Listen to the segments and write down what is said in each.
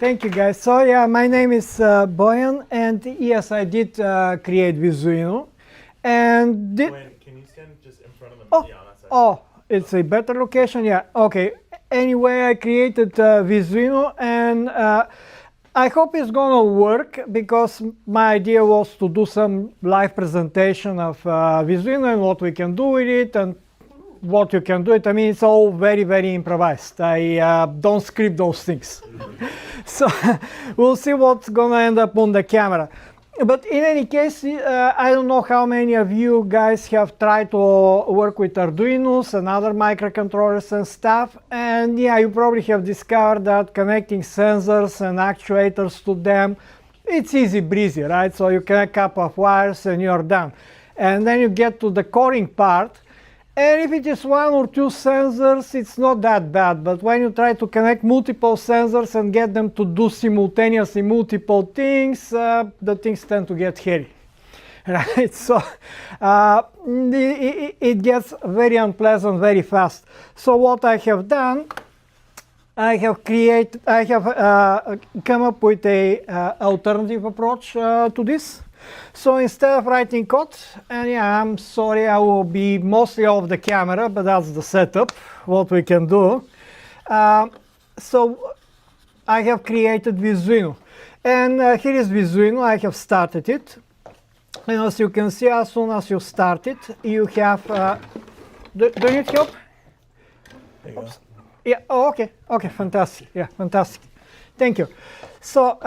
Thank you, guys. So yeah, my name is Boian, and yes, I did create Visuino. And Boian, can you stand just in front of them? oh, Yeah, on that side. oh, it's a better location. Yeah. Okay. Anyway, I created Visuino, and I hope it's gonna work because my idea was to do some live presentation of Visuino and what we can do with it and what you can do it. I mean, it's all very, very improvised. I don't script those things. So we'll see what's gonna end up on the camera. But in any case, I don't know how many of you guys have tried to work with Arduinos and other microcontrollers and stuff. And yeah, you probably have discovered that connecting sensors and actuators to them, it's easy breezy, right? So you connect a couple of wires and you're done. And then you get to the coding part. And if it is one or two sensors, it's not that bad. But when you try to connect multiple sensors and get them to do simultaneously multiple things, the things tend to get hairy, right? So it gets very unpleasant very fast. So what I have done, I have come up with a alternative approach to this. So instead of writing code, and yeah, I'm sorry, I will be mostly off the camera, but that's the setup, what we can do. So I have created Visuino. And here is Visuino, I have started it. And as you can see, as soon as you start it, you have, do you need help? There you go. Yeah, oh, okay, okay, fantastic, yeah, fantastic. Thank you. So,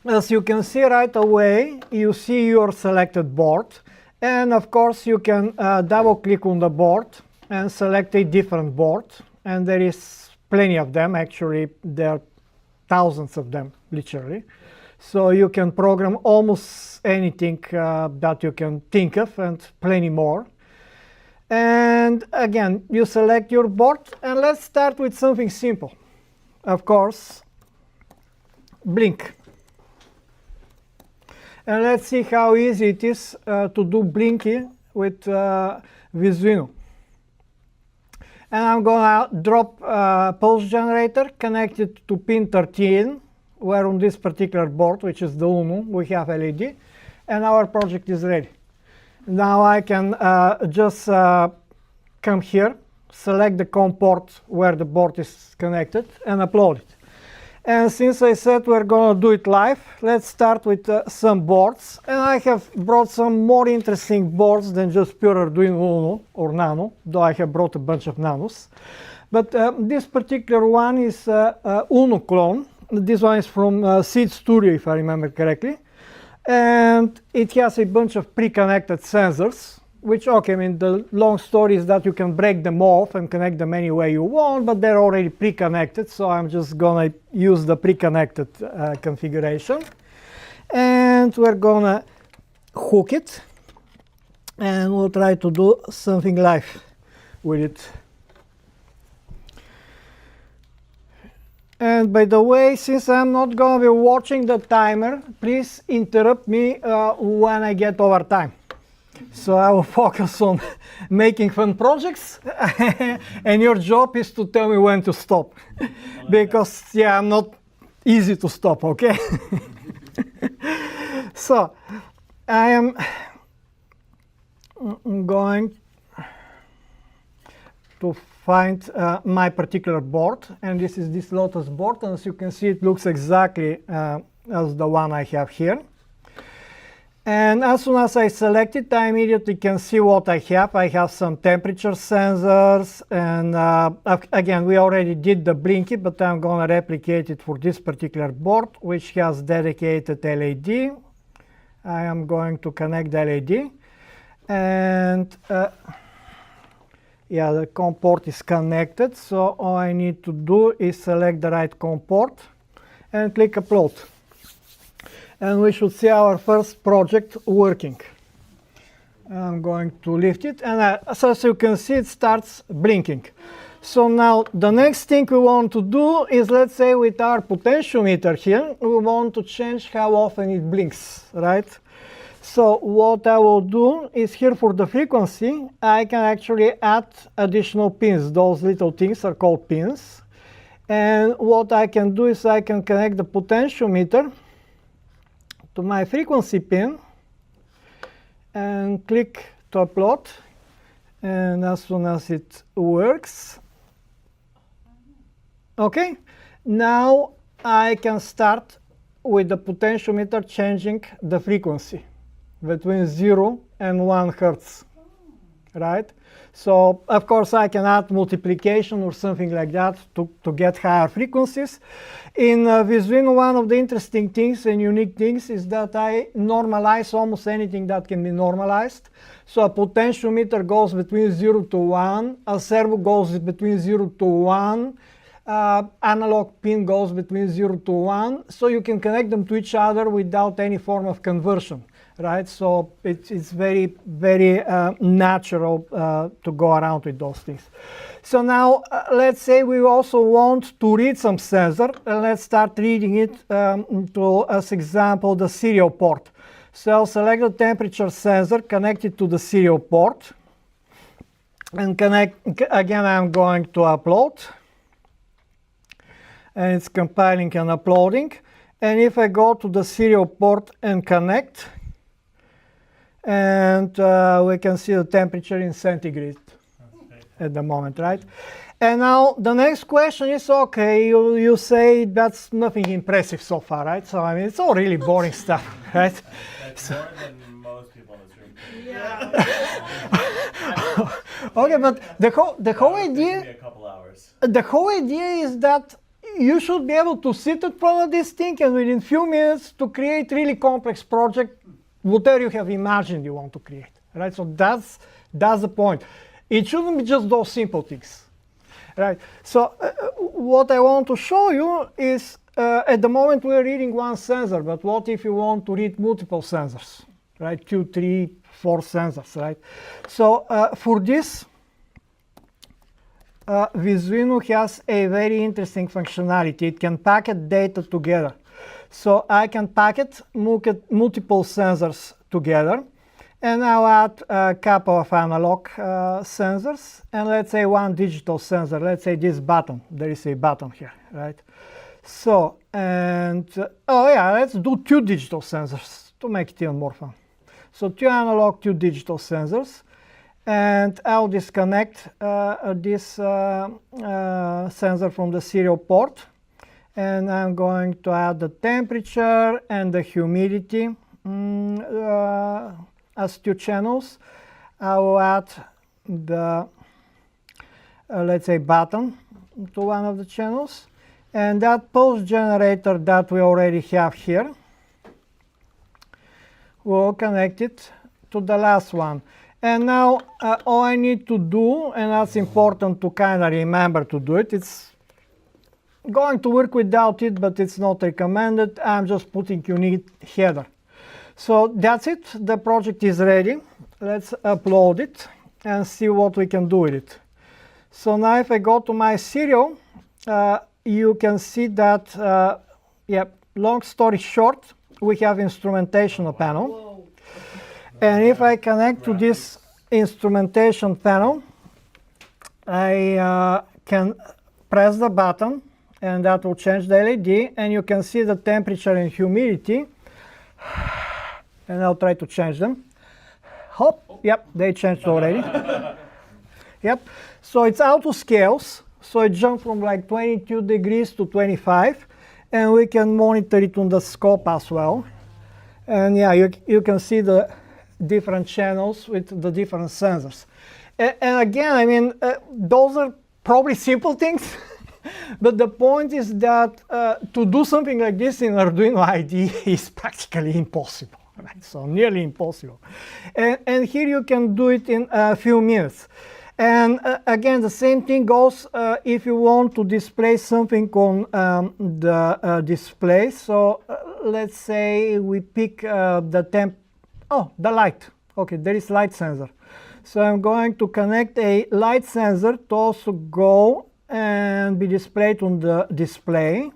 as you can see right away, you see your selected board. And of course, you can double click on the board and select a different board. And there is plenty of them. Actually, there are thousands of them, literally. So you can program almost anything that you can think of and plenty more. And again, you select your board. And let's start with something simple. Of course, blink. And let's see how easy it is to do blinky with Visuino. And I'm gonna drop pulse generator connected to pin 13, where on this particular board, which is the Uno, we have LED, and our project is ready. Now I can just come here, select the COM port where the board is connected, and upload it. And since I said we're going to do it live, let's start with some boards. And I have brought some more interesting boards than just pure Arduino Uno or Nano, though I have brought a bunch of Nanos. But this particular one is Uno clone. This one is from Seed Studio, if I remember correctly. And it has a bunch of pre-connected sensors, which, okay, I mean, the long story is that you can break them off and connect them any way you want, but they're already pre-connected, so I'm just gonna use the pre-connected configuration. And we're gonna hook it, and we'll try to do something live with it. And by the way, since I'm not gonna be watching the timer, please interrupt me when I get over time. So I will focus on making fun projects, and your job is to tell me when to stop. Because, yeah, I'm not easy to stop, okay? So I am going to find my particular board, and this is this Lotus board, and as you can see, it looks exactly as the one I have here. And as soon as I select it, I immediately can see what I have. I have some temperature sensors, and again, we already did the blinky, but I'm going to replicate it for this particular board, which has dedicated LED. I am going to connect the LED, and yeah, the COM port is connected, so all I need to do is select the right COM port and click upload. And we should see our first project working. I'm going to lift it, and so as you can see, it starts blinking. So now the next thing we want to do is, let's say with our potentiometer here, we want to change how often it blinks, right? So what I will do is here for the frequency, I can actually add additional pins. Those little things are called pins. And what I can do is I can connect the potentiometer to my frequency pin and click to upload. And as soon as it works, okay, now I can start with the potentiometer changing the frequency between 0 and 1 Hertz, right? So, of course, I can add multiplication or something like that to get higher frequencies. In Visuino, one of the interesting things and unique things is that I normalize almost anything that can be normalized. So a potentiometer goes between 0 to 1, a servo goes between 0 to 1, analog pin goes between 0 to 1, so you can connect them to each other without any form of conversion, right? So it's very, very natural to go around with those things. So now let's say we also want to read some sensor, and let's start reading it to, as example, the serial port. So I'll select the temperature sensor, connect it to the serial port, and connect, again I'm going to upload. And it's compiling and uploading. And if I go to the serial port and connect, and we can see the temperature in centigrade at the moment, right? And now the next question is, okay, you say that's nothing impressive so far, right? So I mean, it's all really boring stuff, right? That's more than most people in this room. Yeah. Okay, but the whole idea, A couple hours. the whole idea is that you should be able to sit in front of this thing and within few minutes to create really complex project, whatever you have imagined you want to create, right? So that's the point. It shouldn't be just those simple things, right? So what I want to show you is at the moment we're reading one sensor, but what if you want to read multiple sensors, right? 2, 3, 4 sensors, right? So for this, Visuino has a very interesting functionality. It can packet data together. So I can packet multiple sensors together, and I'll add a couple of analog sensors, and let's say one digital sensor. Let's say this button. There is a button here, right? So, and oh yeah, let's do 2 digital sensors to make it even more fun. So 2 analog, 2 digital sensors. And I'll disconnect this sensor from the serial port, and I'm going to add the temperature and the humidity as 2 channels. I will add the let's say button to one of the channels, and that pulse generator that we already have here, we'll connect it to the last one. And now all I need to do, and that's important to kind of remember to do it, it's going to work without it, but it's not recommended. I'm just putting unique header. So that's it. The project is ready. Let's upload it and see what we can do with it. So now if I go to my serial, you can see that, yeah, long story short, we have instrumentation panel. Whoa. And if I connect to this instrumentation panel, I can press the button, and that will change the LED, and you can see the temperature and humidity. And I'll try to change them. Hop, yep, they changed already. Yep, so it's auto scales, so it jumped from like 22 degrees to 25, and we can monitor it on the scope as well. And yeah, you can see the different channels with the different sensors. And again, I mean, those are probably simple things, but the point is that to do something like this in Arduino IDE is practically impossible, right? So nearly impossible. And here you can do it in a few minutes. And again, the same thing goes if you want to display something on the display. So let's say we pick the temp. Oh, the light. Okay, there is light sensor. So I'm going to connect a light sensor to also go and be displayed on the display.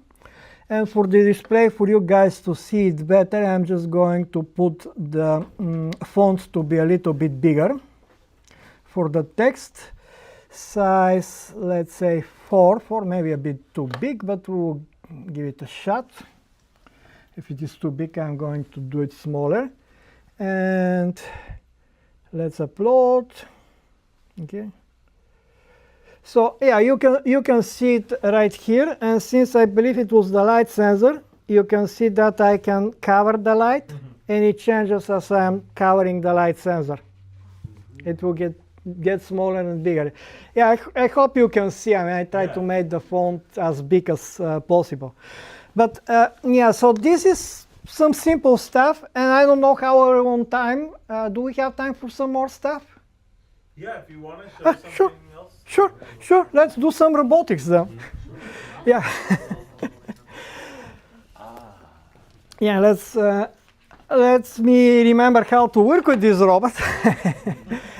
And for the display, for you guys to see it better, I'm just going to put the font to be a little bit bigger for the text. size, let's say 4, maybe a bit too big, but we'll give it a shot. If it is too big, I'm going to do it smaller. And let's upload. Okay. So yeah, you can see it right here, and since I believe it was the light sensor, you can see that I can cover the light, and it changes as I'm covering the light sensor. It will get smaller and bigger. Yeah, I hope you can see. I mean, I try to make the font as big as possible. But yeah, so this is some simple stuff, and I don't know how we're on time. Do we have time for some more stuff? Yeah, if you want to show something sure. else. Sure. Let's do some robotics then. Yeah. Yeah, let's me remember how to work with this robot.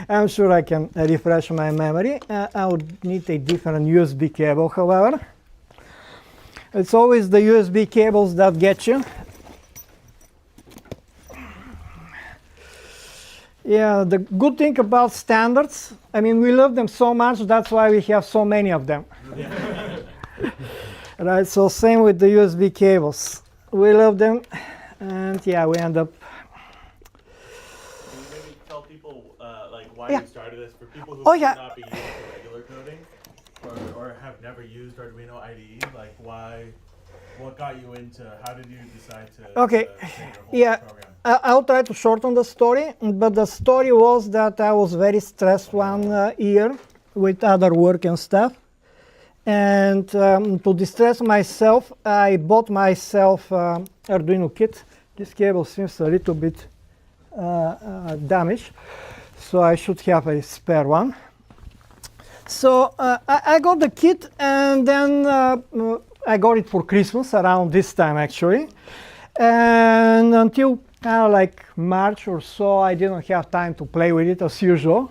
I'm sure I can refresh my memory. I would need a different USB cable, however. It's always the USB cables that get you. Yeah, the good thing about standards, I mean, we love them so much, that's why we have so many of them. Right, so same with the USB cables. We love them, and yeah, we end up. Can you maybe tell people like why Yeah. you started this for people who Oh, might yeah. not be used to regular coding or have never used Arduino IDE? Like what got you into? How did you decide to? Okay, to create your whole yeah. program? I'll try to shorten the story, but the story was that I was very stressed one year with other work and stuff. And to distress myself, I bought myself Arduino kit. This cable seems a little bit damaged, so I should have a spare one. So I got the kit, and then I got it for Christmas around this time actually. And until kind of like March or so, I didn't have time to play with it as usual.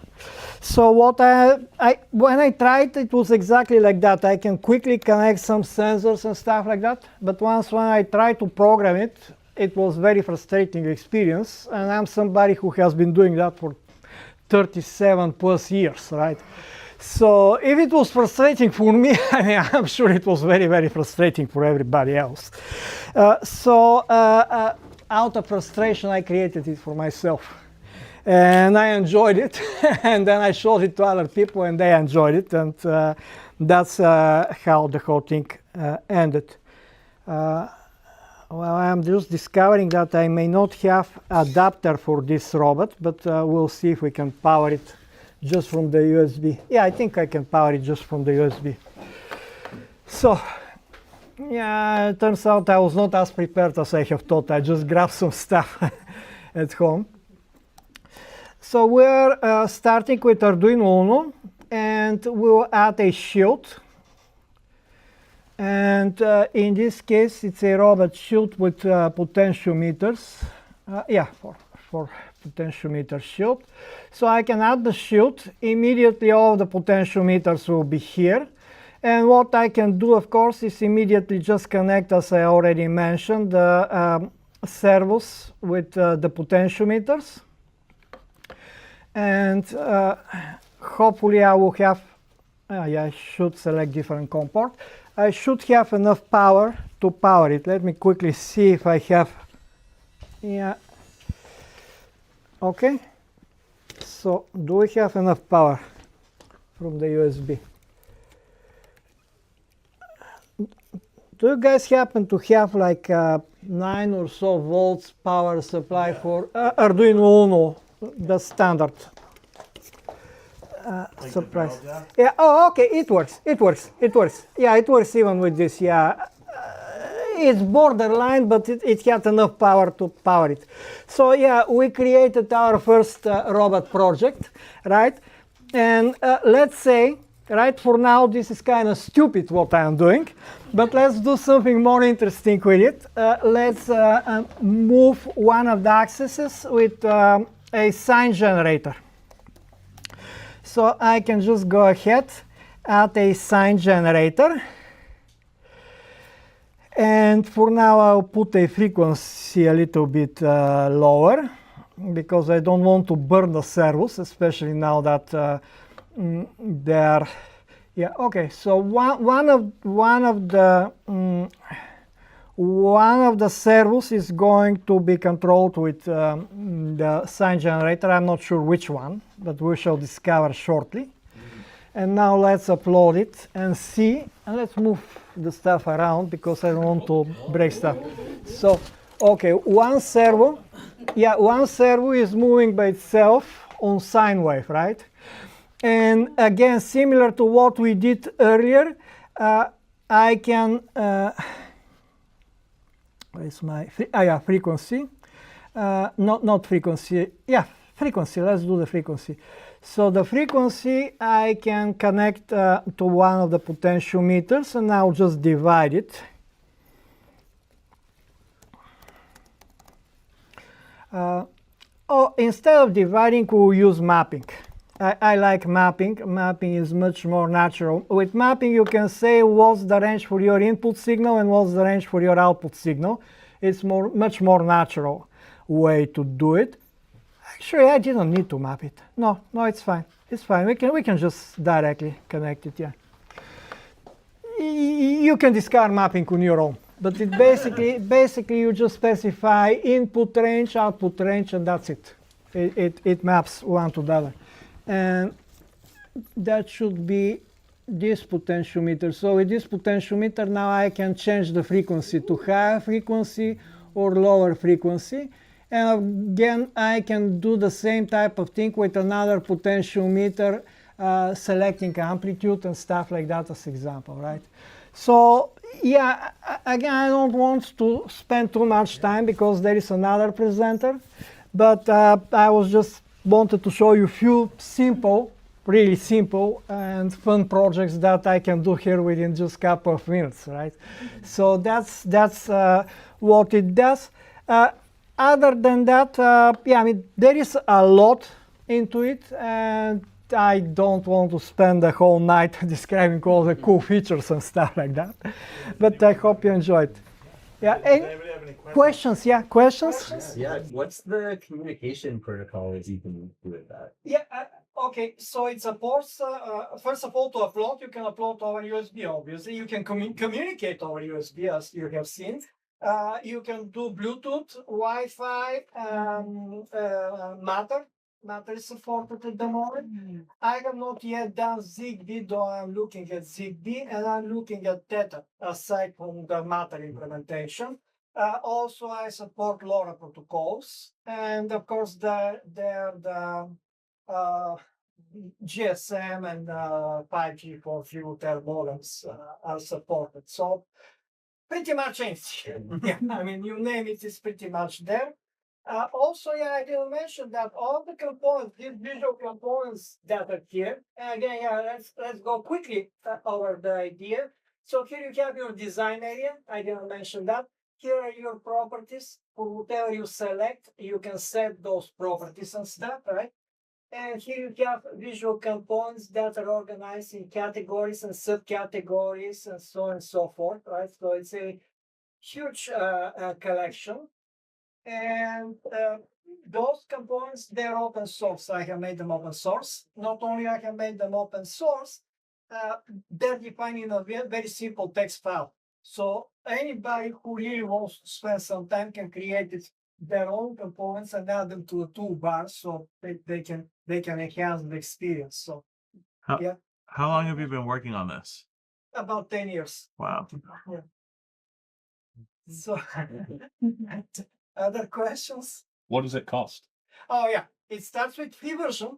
So what when I tried, it was exactly like that. I can quickly connect some sensors and stuff like that. But when I tried to program it, it was very frustrating experience. And I'm somebody who has been doing that for 37 plus years, right? So if it was frustrating for me, I mean, I'm sure it was very, very frustrating for everybody else. Out of frustration, I created it for myself. And I enjoyed it. And then I showed it to other people, and they enjoyed it. And that's how the whole thing ended. Well, I'm just discovering that I may not have adapter for this robot, but we'll see if we can power it just from the USB. Yeah, I think I can power it just from the USB. So, yeah, it turns out I was not as prepared as I have thought. I just grabbed some stuff at home. So we're starting with Arduino Uno, and we'll add a shield. And in this case, it's a robot shield with potentiometers. Yeah, for potentiometer shield. So I can add the shield. Immediately all the potentiometers will be here. And what I can do, of course, is immediately just connect, as I already mentioned, the servos with the potentiometers. And hopefully I will have, yeah, I should select different COM port. I should have enough power to power it. Let me quickly see if I have, yeah. Okay, so do we have enough power from the USB? Do you guys happen to have like 9 or so volts power supply for Arduino Uno, the standard? Like Surprise. the barrel jack? Yeah, oh, okay, it works. Yeah, it works even with this, yeah. It's borderline, but it had enough power to power it. So yeah, we created our first robot project, right? And let's say, right, for now this is kind of stupid what I'm doing, but let's do something more interesting with it. Let's move one of the axes with a sign generator. So I can just go ahead, add a sign generator. And for now, I'll put a frequency a little bit lower, because I don't want to burn the servos, especially now that there. Yeah. Okay. So one of the servos is going to be controlled with the sign generator. I'm not sure which one, but we shall discover shortly. And now let's upload it and see. And let's move the stuff around because I don't want to break stuff. So, okay, one servo is moving by itself on sine wave, right? And again, similar to what we did earlier, I can, where's my, frequency. Not frequency, frequency, let's do the frequency. So the frequency I can connect to one of the potentiometers, and I'll just divide it. Instead of dividing, we'll use mapping. I like mapping. Mapping is much more natural. With mapping, you can say what's the range for your input signal and what's the range for your output signal. It's much more natural way to do it. Actually, I didn't need to map it. No, it's fine. It's fine. We can just directly connect it. Yeah. You can discard mapping on your own, but it basically you just specify input range, output range, and that's it. It maps one to the other, and that should be this potentiometer. So with this potentiometer now I can change the frequency to higher frequency or lower frequency. And again, I can do the same type of thing with another potentiometer, selecting amplitude and stuff like that as example, right? So yeah, again, I don't want to spend too much time because there is another presenter, but I was just wanted to show you a few simple, really simple and fun projects that I can do here within just a couple of minutes, right? So that's what it does. Other than that, I mean, there is a lot into it, and I don't want to spend the whole night describing all the cool features and stuff like that. But I hope you enjoyed. Yeah. Does anybody have any questions? Yeah, questions? Yeah. What's the communication protocol that you can do with that? Yeah. Okay. So it supports, first of all, to upload, you can upload over USB, obviously. You can communicate over USB, as you have seen. You can do Bluetooth, Wi-Fi, Matter. Matter is supported at the moment. I have not yet done Zigbee, though I'm looking at Zigbee, and I'm looking at Theta, aside from the Matter implementation. Also, I support LoRa protocols, and of course, the GSM and 5G for FutureTel modems are supported. So pretty much anything. Yeah, I mean, you name it, it's pretty much there. Also, yeah, I didn't mention that all the components, these visual components that are here. And again, yeah, let's go quickly over the idea. So here you have your design area. I didn't mention that. Here are your properties. For whatever you select, you can set those properties and stuff, right? And here you have visual components that are organized in categories and subcategories and so on and so forth, right? So it's a huge collection. And those components, they're open source. I have made them open source. Not only I have made them open source, they're defined in a very simple text file. So anybody who really wants to spend some time can create their own components and add them to a toolbar, so they can enhance the experience. So How long have you been working on this? About 10 years. Wow. Yeah. So other questions? What does it cost? Oh yeah, it starts with free version,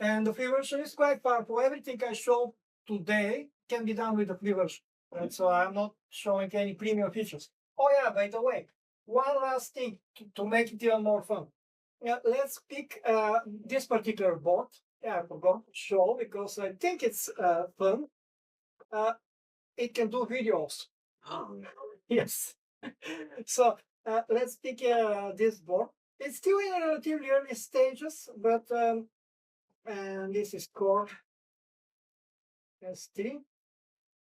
and the free version is quite powerful. Everything I show today can be done with the free version, right? So I'm not showing any premium features. Oh yeah, by the way, one last thing to make it even more fun. Yeah, let's pick this particular board. Yeah, I forgot to show because I think it's fun. It can do videos. Yes. So let's pick this board. It's still in relatively early stages, but and this is core ST.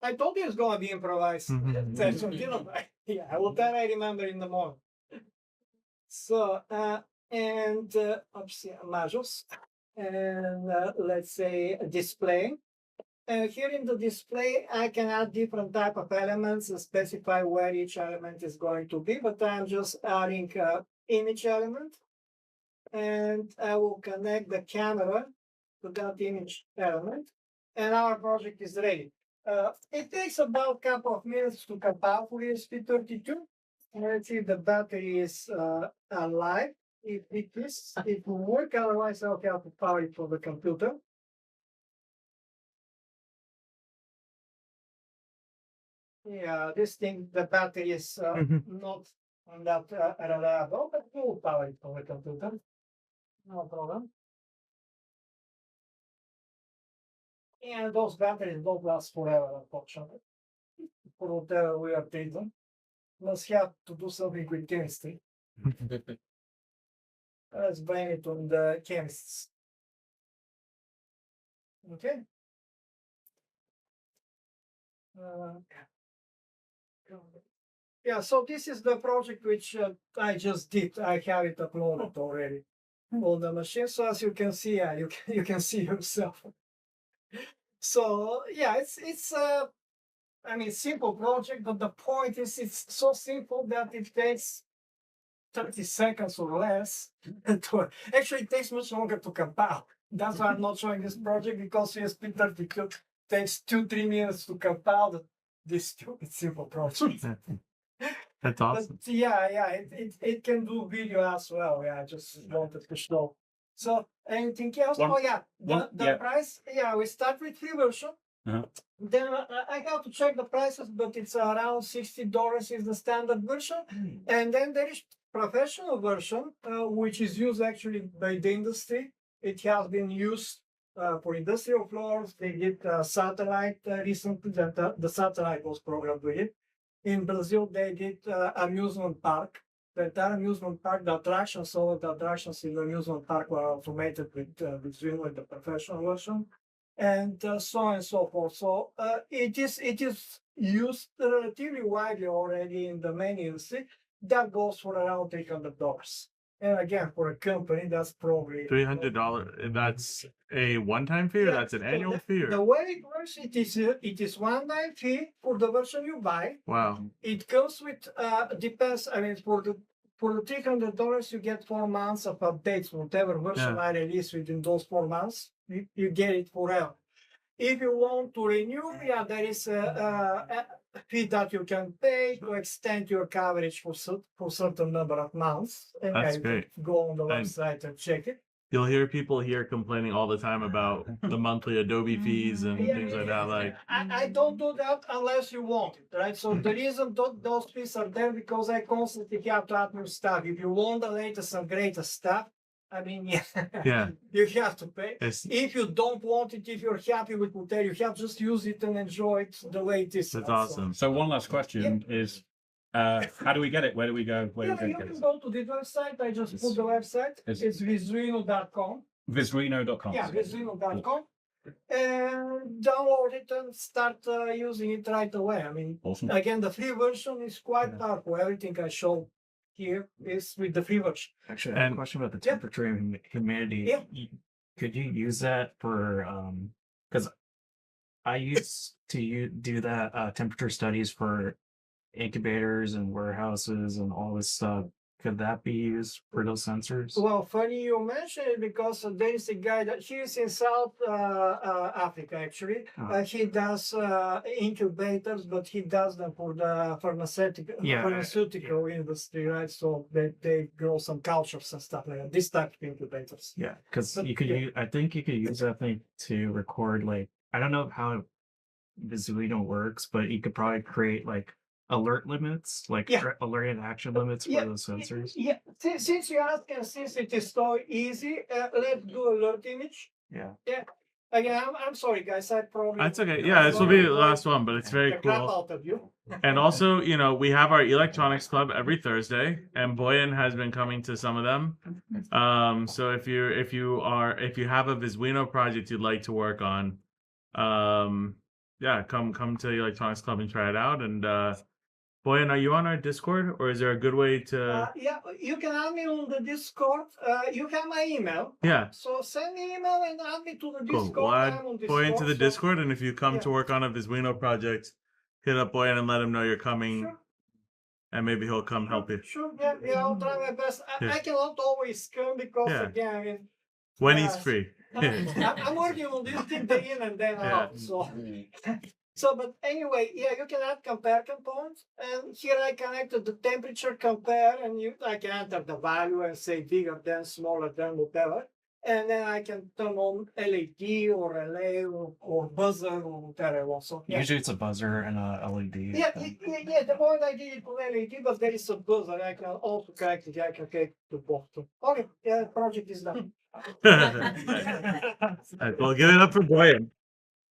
I told you it's going to be improvised session, didn't I? Yeah, I will tell I remember in the morning. So, and measures. and let's say display. And here in the display, I can add different type of elements and specify where each element is going to be, but I'm just adding image element, and I will connect the camera to that image element, and our project is ready. It takes about a couple of minutes to compile for ESP32. Let's see if the battery is alive. If it is, it will work. Otherwise, I'll have to power it for the computer. Yeah, this thing, the battery is not on that reliable, but we'll power it for the computer. No problem. And those batteries don't last forever, unfortunately. For whatever we are treating. Let's have to do something with chemistry. Let's blame it on the chemists. Okay. Yeah, so this is the project which I just did. I have it uploaded already on the machine. So as you can see, you can see yourself. So yeah, it's I mean, simple project, but the point is it's so simple that it takes 30 seconds or less. Actually, it takes much longer to compile. That's why I'm not showing this project, because ESP32 takes 2-3 minutes to compile this stupid simple project. That's awesome. But yeah, it can do video as well. Yeah, I just wanted to show. So anything else? The price. Yeah, we start with free version. Then I have to check the prices, but it's around $60 is the standard version, and then there is professional version, which is used actually by the industry. It has been used for industrial floors. They did satellite recently. That the satellite was programmed with it. In Brazil, they did amusement park. The amusement park, the attractions, all the attractions in the amusement park were automated with Visuino in the professional version, and so on and so forth. So it is used relatively widely already in the main industry. That goes for around $300. And again, for a company, that's probably $300. That's a one-time fee, or that's an annual fee? Or? The way it works, it is one-time fee for the version you buy. Wow. It comes with depends. I mean, for the $300, you get 4 months of updates. Whatever version I release within those 4 months, you get it forever. If you want to renew, there is a fee that you can pay to extend your coverage for certain number of months. And that's great. Go on the website and check it. You'll hear people here complaining all the time about the monthly Adobe fees and things like that. Like I don't do that unless you want it, right? So the reason those fees are there, because I constantly have to add new stuff. If you want the latest and greatest stuff, I mean, you have to pay. If you don't want it, if you're happy with whatever you have, just use it and enjoy it the way it is. That's awesome. So one last question is, how do we get it? Where do we go? You can go to the website. I just put the website. It's Visuino.com. Visuino.com. Yeah, Visuino.com. And download it and start using it right away. I mean, awesome. Again, the free version is quite powerful. Everything I show here is with the free version. Actually, I have a question about the temperature and humidity. Yeah. Could you use that for, because I used to do that temperature studies for incubators and warehouses and all this stuff. Could that be used for those sensors? Well, funny you mention it, because there is a guy that he's in South Africa, actually. He does incubators, but he does them for the pharmaceutical industry, right? So they grow some cultures and stuff like that. This type of incubators. Yeah, because you could use, I think you could use that thing to record, like, I don't know how Visuino works, but you could probably create like alert limits, like alert and action limits for those sensors. Yeah, since you ask, and since it is so easy, let's do alert image. Yeah. Again, I'm sorry, guys. I probably. That's okay. Yeah, this will be the last one, but it's very cool. Out of you. And also, we have our electronics club every Thursday, and Boian has been coming to some of them. So if you have a Visuino project you'd like to work on, come to the electronics club and try it out. And Boyan, are you on our Discord, or is there a good way to? Yeah, you can add me on the Discord. You have my email. Yeah. So send me email and add me to the Cool. Discord. We'll add I'm on Boyan to the so- Discord, and if you come yeah. to work on a Visuino project, hit up Boyan and let him know you're coming, Sure. and maybe he'll come help you. Sure, yeah, I'll try my best. Yeah. I cannot always come because Yeah. again, I mean, When he's Yes. free. I'm working on this thing day in and day Yeah. out. So, but anyway, yeah, you can add compare components, and here I connected the temperature compare, and I can enter the value and say bigger than, smaller than, whatever, and then I can turn on LED or relay or buzzer or whatever I want. So yeah. Usually it's a buzzer and a LED. Yeah, the moment I did it on LED, but there is a buzzer. I can also connect it. I can connect to both. Okay, yeah, the project is done. Alright, well, give it up for Boyan.